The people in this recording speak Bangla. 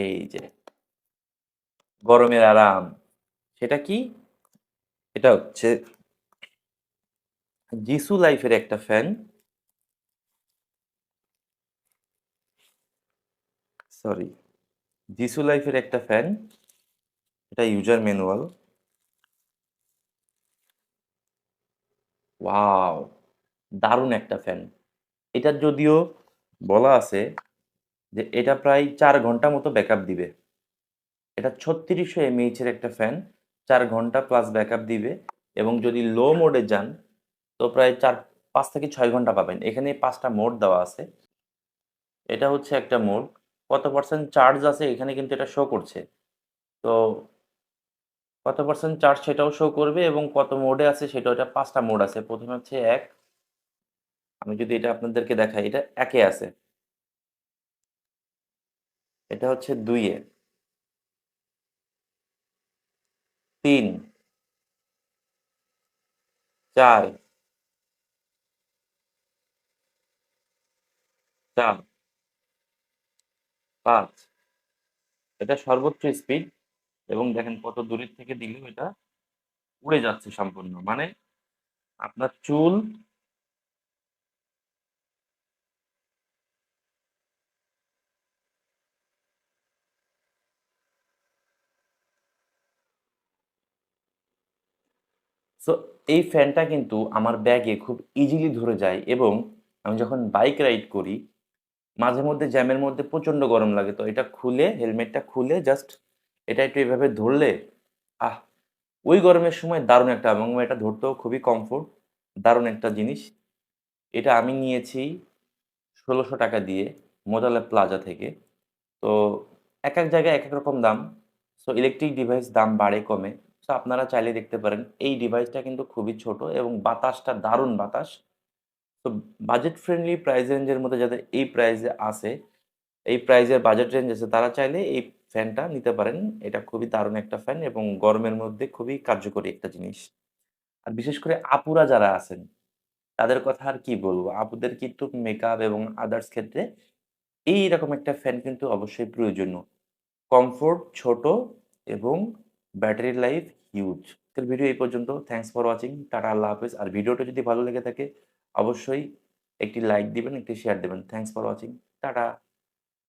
এই যে গরমের আরাম। সেটা কি? এটা হচ্ছে জিসু লাইফের একটা ফ্যান। সরি, জিসু লাইফের একটা ফ্যান। এটা ইউজার ম্যানুয়াল। ওয়াও, দারুণ একটা ফ্যান। এটার যদিও বলা আছে যে এটা প্রায় 4 ঘন্টা মতো ব্যাকআপ দিবে। এটা 3600 mAh এর একটা ফ্যান, 4 ঘন্টা প্লাস ব্যাকআপ দিবে। এবং যদি লো মোডে যান তো প্রায় 5 থেকে 6 ঘন্টা পাবেন। এখানে 5টা মোড দেওয়া আছে। এটা হচ্ছে একটা মোড। কত পার্সেন্ট চার্জ আছে এখানে কিন্তু এটা শো করছে। তো কত পার্সেন্ট চার্জ সেটাও শো করবে এবং কত মোডে আছে সেটাও। এটা 5টা মোড আছে। প্রথমে হচ্ছে 1, আমি যদি এটা আপনাদেরকে দেখাই, এটা 1 এ আছে। এটা হচ্ছে 2 এ, 3, 4, 4, 5। এটা সর্বোচ্চ স্পিড। এবং দেখেন কত দূরের থেকে দিলেও এটা উড়ে যাচ্ছে সম্পূর্ণ। মানে আপনার চুল। সো এই ফ্যানটা কিন্তু আমার ব্যাগে খুব ইজিলি ধরে যায়। এবং আমি যখন বাইক রাইড করি মাঝে মধ্যে জ্যামের মধ্যে প্রচণ্ড গরম লাগে, তো এটা খুলে, হেলমেটটা খুলে জাস্ট এটা একটু এভাবে ধরলে, আহ, ওই গরমের সময় দারুণ একটা, এবং এটা ধরতেও খুবই কমফোর্ট, দারুণ একটা জিনিস। এটা আমি নিয়েছি 1600 টাকা দিয়ে মোজালা প্লাজা থেকে। তো এক এক জায়গায় এক এক রকম দাম। সো ইলেকট্রিক ডিভাইস দাম বাড়ে কমে। সো আপনারা চাইলে দেখতে পারেন। এই ডিভাইসটা কিন্তু খুবই ছোট এবং বাতাসটা দারুণ বাতাস। তো বাজেট ফ্রেন্ডলি প্রাইস রেঞ্জের মধ্যে যাদের এই প্রাইসে আছে, এই প্রাইজের বাজেট রেঞ্জ আছে, তারা চাইলে এই ফ্যানটা নিতে পারেন। এটা খুবই দারুণ একটা ফ্যান এবং গরমের মধ্যে খুবই কার্যকরী একটা জিনিস। আর বিশেষ করে আপুরা যারা আছেন তাদের কথা আর কি বলবো? আপুদের কিন্তু মেকআপ এবং আদার্স ক্ষেত্রে এইরকম একটা ফ্যান কিন্তু অবশ্যই প্রয়োজনীয়। কমফোর্ট, ছোট এবং ব্যাটারি লাইফ হিউজ। আজকের ভিডিও এই পর্যন্ত। Thanks for watching. টাটা, আল্লাহ হাফেজ। আর ভিডিওটা যদি ভালো লেগে থাকে অবশ্যই একটি লাইক দিবেন, একটি শেয়ার দিবেন। Thanks for watching. টাটা।